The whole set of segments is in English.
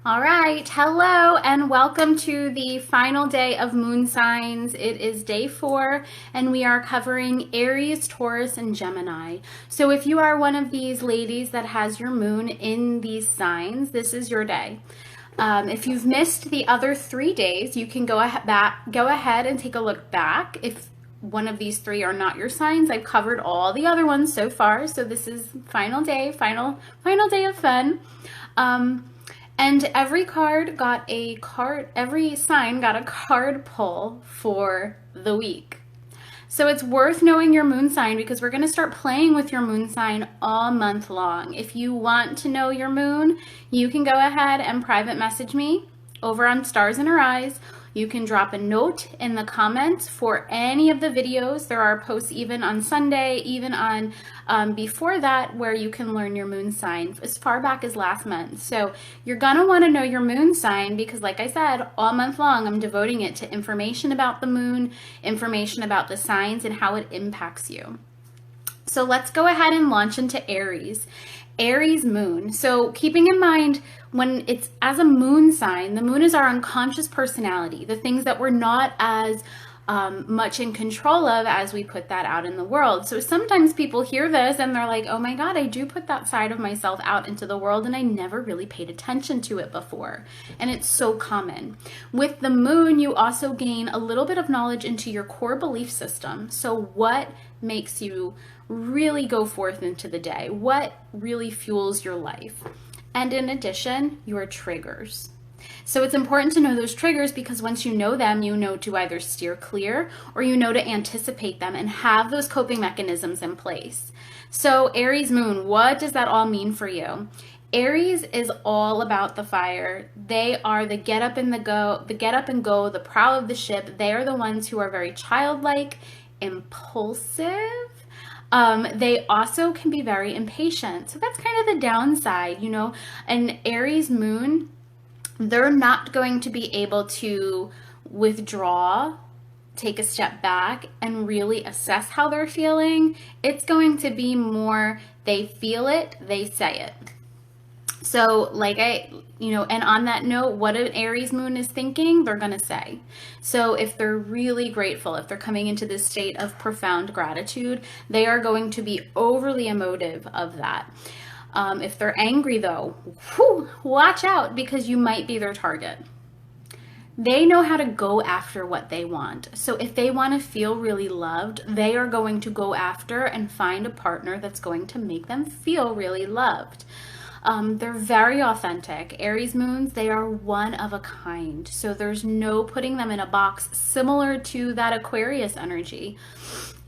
All right, hello and welcome to the final day of moon signs. It is day 4 and we are covering Aries, Taurus, and Gemini. So if you are one of these ladies that has your moon in these signs, this is your day. If you've missed the other 3 days, you can go ahead and take a look back. If one of these 3 are not your signs, I've covered all the other ones so far. So this is final day, final day of fun. And every sign got a card pull for the week. So it's worth knowing your moon sign because we're going to start playing with your moon sign all month long. If you want to know your moon, you can go ahead and private message me over on Stars in Her Eyes. You can drop a note in the comments for any of the videos. There are posts even on Sunday, even on before that, where you can learn your moon sign as far back as last month. So you're gonna wanna know your moon sign because like I said, all month long, I'm devoting it to information about the moon, information about the signs and how it impacts you. So let's go ahead and launch into Aries. Aries moon. So keeping in mind when it's as a moon sign, the moon is our unconscious personality, the things that we're not as much in control of as we put that out in the world. So sometimes people hear this and they're like, oh my God, I do put that side of myself out into the world and I never really paid attention to it before. And it's so common. With the moon, you also gain a little bit of knowledge into your core belief system. So what makes you really go forth into the day? What really fuels your life? And in addition, your triggers. So it's important to know those triggers because once you know them, you know to either steer clear or you know to anticipate them and have those coping mechanisms in place. So Aries moon, what does that all mean for you? Aries is all about the fire. They are the get up and go, the prow of the ship. They are the ones who are very childlike, impulsive. They also can be very impatient. So that's kind of the downside, an Aries moon, they're not going to be able to withdraw, take a step back and really assess how they're feeling. It's going to be more, they feel it, they say it. So and on that note, what an Aries moon is thinking, they're going to say. So if they're really grateful, if they're coming into this state of profound gratitude, they are going to be overly emotive of that. If they're angry though, watch out because you might be their target. They know how to go after what they want. So if they want to feel really loved, they are going to go after and find a partner that's going to make them feel really loved. They're very authentic. Aries moons, they are one of a kind. So there's no putting them in a box similar to that Aquarius energy.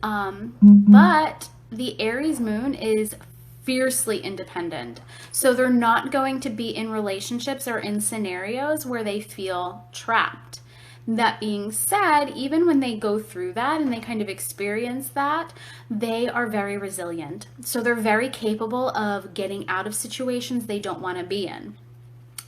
But the Aries moon is fiercely independent. So they're not going to be in relationships or in scenarios where they feel trapped. That being said, even when they go through that and they kind of experience that, they are very resilient. So they're very capable of getting out of situations they don't want to be in.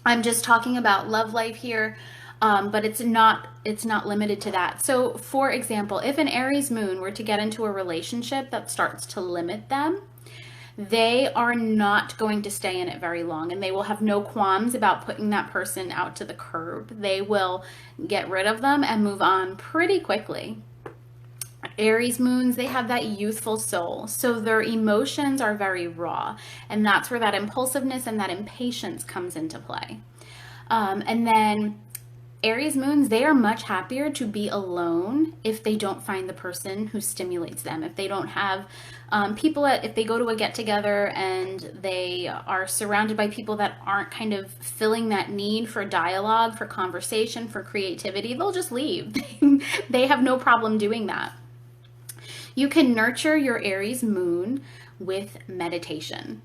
I'm just talking about love life here, but it's not limited to that. So for example, if an Aries moon were to get into a relationship that starts to limit them, they are not going to stay in it very long and they will have no qualms about putting that person out to the curb. They will get rid of them and move on pretty quickly. Aries moons, they have that youthful soul. So their emotions are very raw. And that's where that impulsiveness and that impatience comes into play. And then Aries moons, they are much happier to be alone if they don't find the person who stimulates them. If they don't have if they go to a get together and they are surrounded by people that aren't kind of filling that need for dialogue, for conversation, for creativity, they'll just leave. They have no problem doing that. You can nurture your Aries moon with meditation.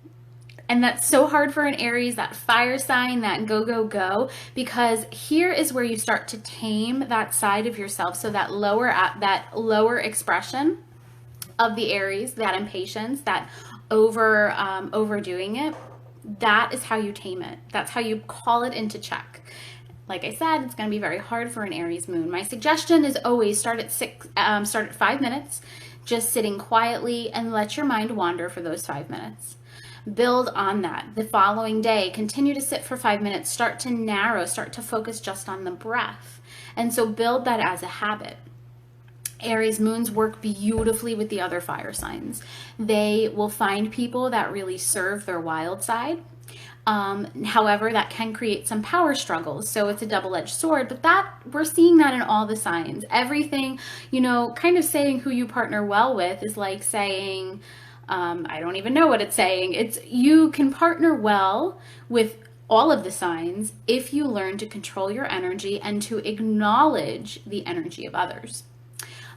And that's so hard for an Aries, that fire sign, that go, go, go, because here is where you start to tame that side of yourself. So that lower expression of the Aries, that impatience, that overdoing it, that is how you tame it. That's how you call it into check. Like I said, it's going to be very hard for an Aries moon. My suggestion is always start at 5 minutes, just sitting quietly and let your mind wander for those 5 minutes. Build on that. The following day, continue to sit for 5 minutes, start to narrow, start to focus just on the breath. And so build that as a habit. Aries moons work beautifully with the other fire signs. They will find people that really serve their wild side. However, that can create some power struggles. So it's a double-edged sword, but that we're seeing that in all the signs. Everything, kind of saying who you partner well with is like saying, I don't even know what it's saying. It's you can partner well with all of the signs if you learn to control your energy and to acknowledge the energy of others.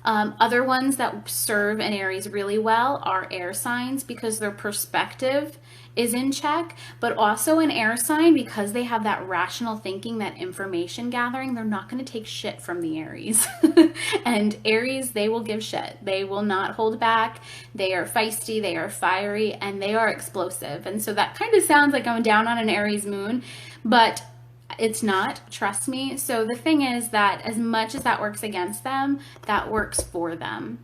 Other ones that serve an Aries really well are air signs because their perspective is in check, but also an air sign because they have that rational thinking, that information gathering. They're not going to take shit from the Aries. And Aries, they will give shit. They will not hold back. They are feisty, they are fiery, and they are explosive. And so that kind of sounds like I'm down on an Aries moon, but it's not, trust me. So the thing is that as much as that works against them, that works for them.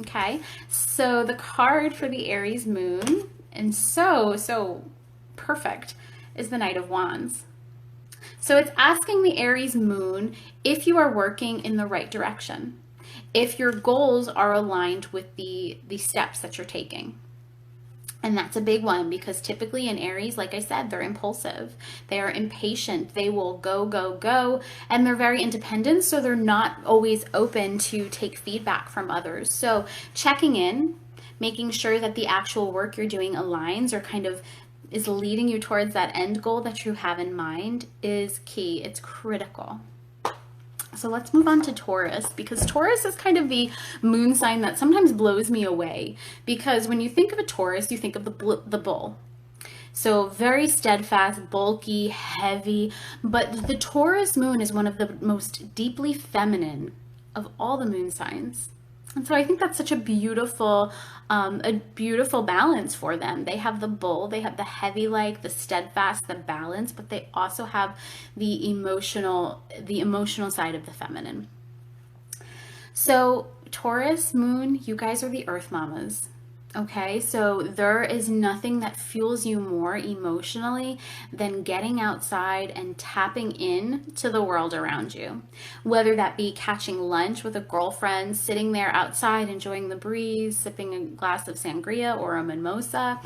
Okay, so the card for the Aries moon, and so perfect, is the Knight of Wands. So it's asking the Aries moon if you are working in the right direction, if your goals are aligned with the steps that you're taking. And that's a big one because typically in Aries, like I said, they're impulsive. They are impatient. They will go, go, go. And they're very independent, so they're not always open to take feedback from others. So checking in, making sure that the actual work you're doing aligns or kind of is leading you towards that end goal that you have in mind is key. It's critical. So let's move on to Taurus, because Taurus is kind of the moon sign that sometimes blows me away, because when you think of a Taurus, you think of the bull. So very steadfast, bulky, heavy, but the Taurus moon is one of the most deeply feminine of all the moon signs. And so I think that's such a beautiful balance for them. They have the bull, they have the heavy, like the steadfast, the balance, but they also have the emotional side of the feminine. So Taurus moon, you guys are the earth mamas. Okay, so there is nothing that fuels you more emotionally than getting outside and tapping in to the world around you. Whether that be catching lunch with a girlfriend, sitting there outside enjoying the breeze, sipping a glass of sangria or a mimosa,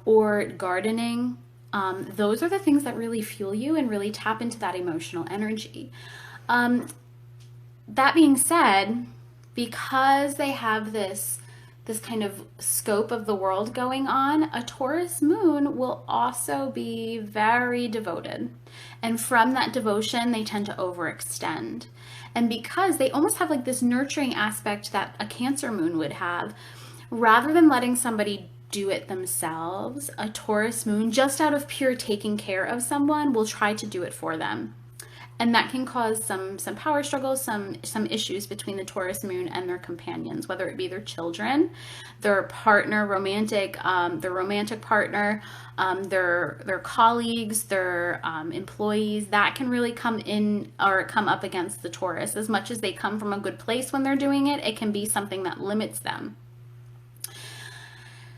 or gardening. Those are the things that really fuel you and really tap into that emotional energy. That being said, because they have this kind of scope of the world going on, a Taurus moon will also be very devoted. And from that devotion, they tend to overextend. And because they almost have like this nurturing aspect that a Cancer moon would have, rather than letting somebody do it themselves, a Taurus moon, just out of pure taking care of someone, will try to do it for them. And that can cause some power struggles, some issues between the Taurus moon and their companions, whether it be their children, their partner, their romantic partner, their colleagues, their employees. That can really come up against the Taurus. As much as they come from a good place when they're doing it, it can be something that limits them.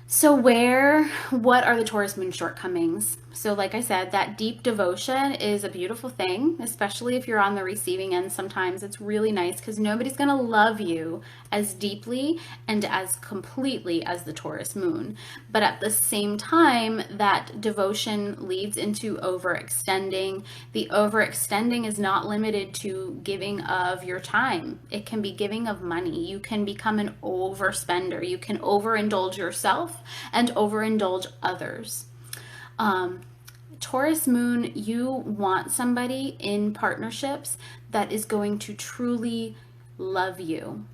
So what are the Taurus moon shortcomings? So like I said, that deep devotion is a beautiful thing, especially if you're on the receiving end. Sometimes it's really nice because nobody's going to love you as deeply and as completely as the Taurus moon. But at the same time, that devotion leads into overextending. The overextending is not limited to giving of your time. It can be giving of money. You can become an overspender. You can overindulge yourself and overindulge others. Taurus moon, you want somebody in partnerships that is going to truly love you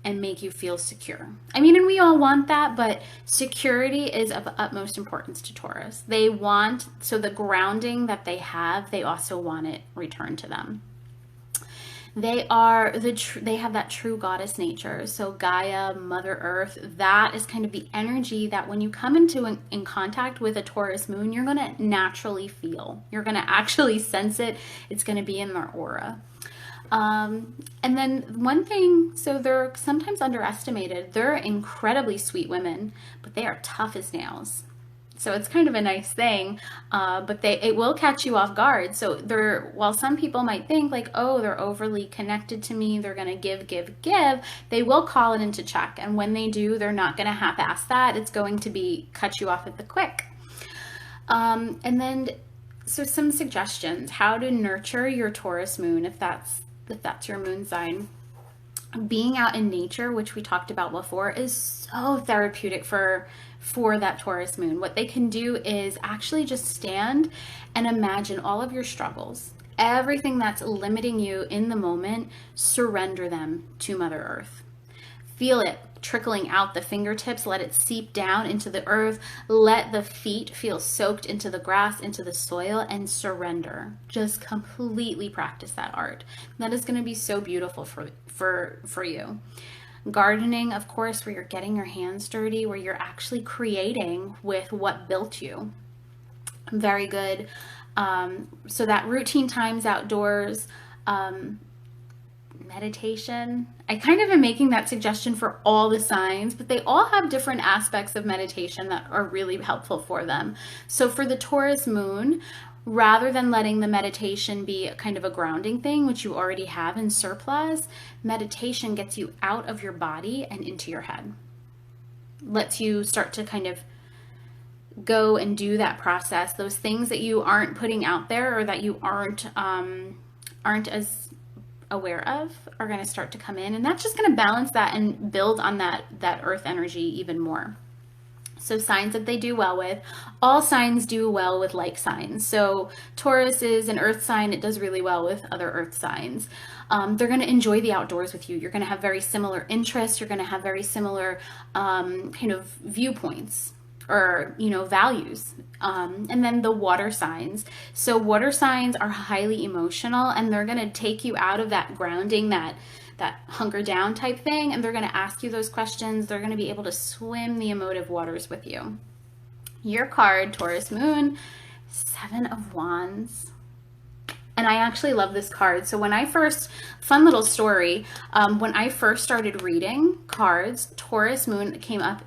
and make you feel secure. I mean, and we all want that, but security is of utmost importance to Taurus. So the grounding that they have, they also want it returned to them. They have that true goddess nature. So Gaia, Mother Earth, that is kind of the energy that when you come in contact with a Taurus moon, you're going to naturally feel. You're going to actually sense it. It's going to be in their aura. And then one thing, so they're sometimes underestimated. They're incredibly sweet women, but they are tough as nails. So it's kind of a nice thing, but it will catch you off guard. So while some people might think like, oh, they're overly connected to me, they're gonna give, they will call it into check. And when they do, they're not gonna half-ass that. It's going to be cut you off at the quick. And then, so some suggestions, how to nurture your Taurus moon, if that's your moon sign. Being out in nature, which we talked about before, is so therapeutic for that Taurus moon. What they can do is actually just stand and imagine all of your struggles, everything that's limiting you in the moment, surrender them to Mother Earth. Feel it trickling out the fingertips, let it seep down into the earth, let the feet feel soaked into the grass, into the soil, and surrender. Just completely practice that art. That is going to be so beautiful for you. Gardening, of course, where you're getting your hands dirty, where you're actually creating with what built you. Very good. So that routine times outdoors, meditation. I kind of am making that suggestion for all the signs, but they all have different aspects of meditation that are really helpful for them. So for the Taurus moon, rather than letting the meditation be kind of a grounding thing, which you already have in surplus, meditation gets you out of your body and into your head. Lets you start to kind of go and do that process. Those things that you aren't putting out there or that you aren't as aware of are going to start to come in, and that's just going to balance that and build on that earth energy even more. So signs that they do well with, all signs do well with like signs. So Taurus is an earth sign. It does really well with other earth signs. They're going to enjoy the outdoors with you. You're going to have very similar interests. You're going to have very similar kind of viewpoints or, values. And then the water signs. So water signs are highly emotional, and they're going to take you out of that grounding, that hunker down type thing, and they're going to ask you those questions. They're going to be able to swim the emotive waters with you. Your card, Taurus moon, 7 of Wands. And I actually love this card. So when I first, fun little story, when I first started reading cards, Taurus moon came up,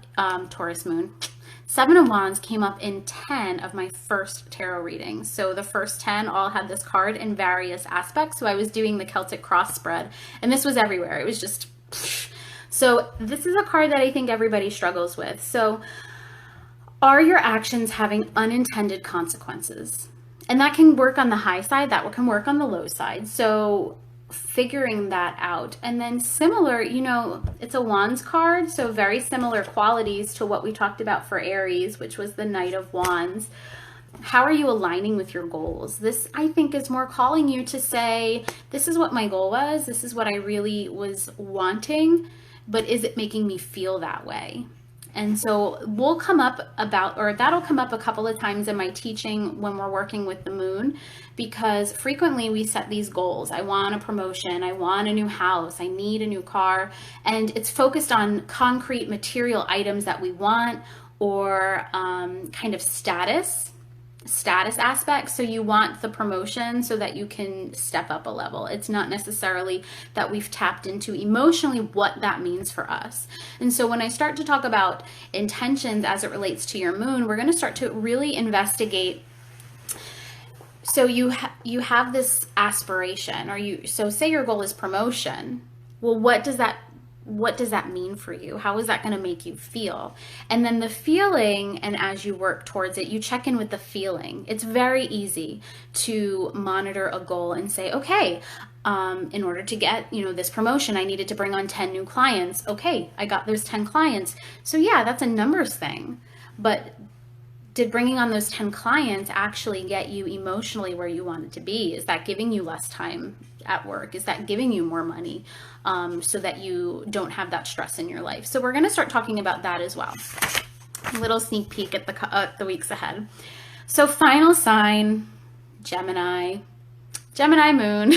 7 of Wands came up in 10 of my first tarot readings. So the first 10 all had this card in various aspects. So I was doing the Celtic cross spread, and this was everywhere. It was just, so this is a card that I think everybody struggles with. So are your actions having unintended consequences? And that can work on the high side, that can work on the low side. So figuring that out. And then similar, it's a Wands card, so very similar qualities to what we talked about for Aries, which was the Knight of Wands. How are you aligning with your goals? This, I think, is more calling you to say, this is what my goal was, this is what I really was wanting, but is it making me feel that way? And so that'll come up a couple of times in my teaching when we're working with the moon, because frequently we set these goals. I want a promotion, I want a new house, I need a new car, and it's focused on concrete material items that we want, or kind of status aspects. So you want the promotion so that you can step up a level. It's not necessarily that we've tapped into emotionally what that means for us. And so when I start to talk about intentions as it relates to your moon, we're going to start to really investigate. So you have this aspiration, so say your goal is promotion. Well, what does that mean for you? How is that going to make you feel? And then the feeling, and as you work towards it, you check in with the feeling. It's very easy to monitor a goal and say, okay, in order to get, this promotion, I needed to bring on 10 new clients. Okay, I got those 10 clients. So yeah, that's a numbers thing. But did bringing on those 10 clients actually get you emotionally where you wanted to be? Is that giving you less time at work? Is that giving you more money so that you don't have that stress in your life? So we're going to start talking about that as well. A little sneak peek at the weeks ahead. So final sign, Gemini moon.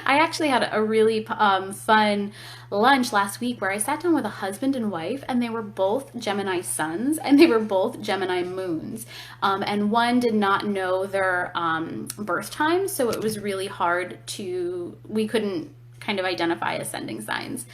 I actually had a really fun lunch last week where I sat down with a husband and wife, and they were both Gemini suns and they were both Gemini moons. And one did not know their birth time, so it was really hard we couldn't kind of identify ascending signs.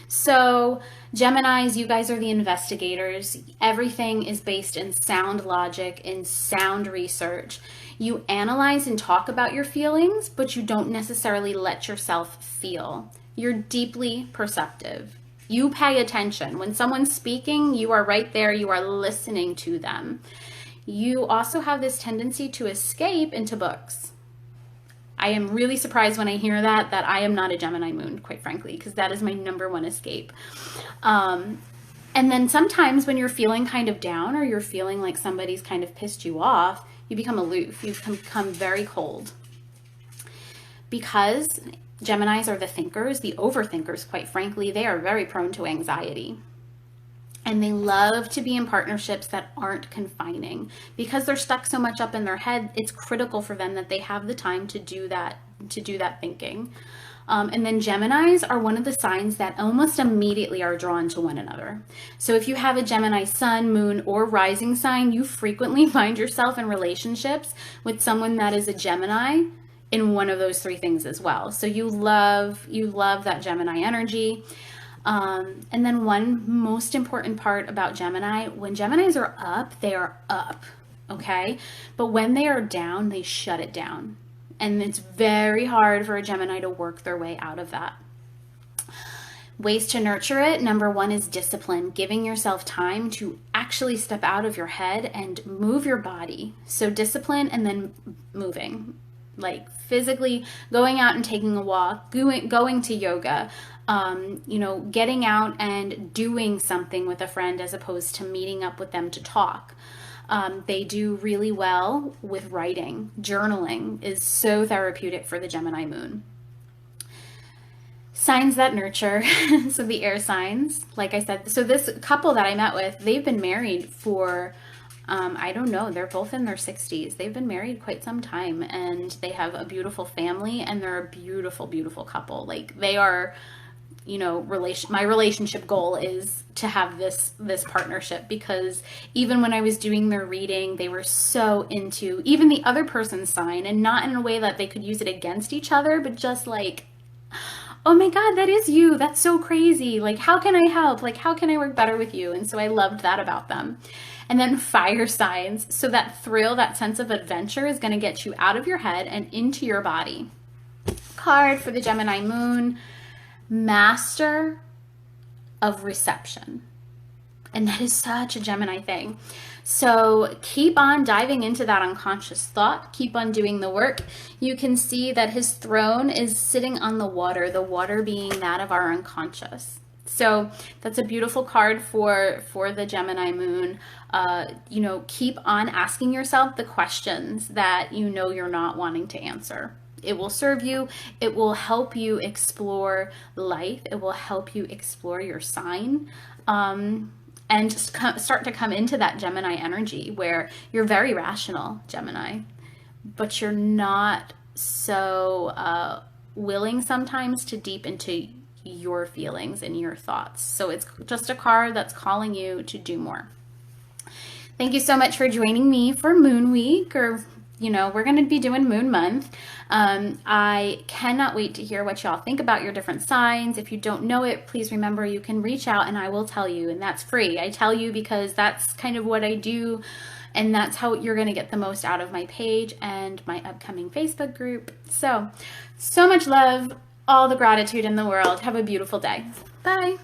So Geminis, you guys are the investigators. Everything is based in sound logic, in sound research. You analyze and talk about your feelings, but you don't necessarily let yourself feel. You're deeply perceptive. You pay attention. When someone's speaking, you are right there. You are listening to them. You also have this tendency to escape into books. I am really surprised when I hear that I am not a Gemini moon, quite frankly, because that is my number one escape. And then sometimes when you're feeling kind of down or you're feeling like somebody's kind of pissed you off, you become aloof. You become very cold. Because Geminis are the thinkers, the overthinkers, quite frankly, they are very prone to anxiety. And they love to be in partnerships that aren't confining. Because they're stuck so much up in their head, it's critical for them that they have the time to do that thinking. And then Geminis are one of the signs that almost immediately are drawn to one another. So if you have a Gemini sun, moon, or rising sign, you frequently find yourself in relationships with someone that is a Gemini in one of those three things as well. So you love that Gemini energy. And then one most important part about Gemini, when Geminis are up, they are up, okay? But when they are down, they shut it down. And it's very hard for a Gemini to work their way out of that. Ways to nurture it. Number one is discipline, giving yourself time to actually step out of your head and move your body. So discipline and then moving, like physically going out and taking a walk, going to yoga, getting out and doing something with a friend as opposed to meeting up with them to talk. They do really well with writing. Journaling is so therapeutic for the Gemini moon. Signs that nurture. So the air signs, like I said, so this couple that I met with, they've been married for, I don't know, they're both in their 60s. They've been married quite some time and they have a beautiful family and they're a beautiful, beautiful couple. Like they are, my relationship goal is to have this partnership, because even when I was doing their reading, they were so into even the other person's sign, and not in a way that they could use it against each other, but just like, oh my God, that is you. That's so crazy. Like, how can I help? Like, how can I work better with you? And so I loved that about them. And then fire signs. So that thrill, that sense of adventure is going to get you out of your head and into your body. Card for the Gemini moon, master of reception. And that is such a Gemini thing. So keep on diving into that unconscious thought. Keep on doing the work. You can see that his throne is sitting on the water being that of our unconscious. So that's a beautiful card for the Gemini moon. Keep on asking yourself the questions that you're not wanting to answer. It will serve you. It will help you explore life. It will help you explore your sign. And just start to come into that Gemini energy where you're very rational, Gemini, but you're not so willing sometimes to deep into your feelings and your thoughts. So it's just a card that's calling you to do more. Thank you so much for joining me for Moon Week, or we're going to be doing Moon Month. I cannot wait to hear what y'all think about your different signs. If you don't know it, please remember you can reach out and I will tell you, and that's free. I tell you because that's kind of what I do, and that's how you're going to get the most out of my page and my upcoming Facebook group. So much love, all the gratitude in the world. Have a beautiful day. Bye.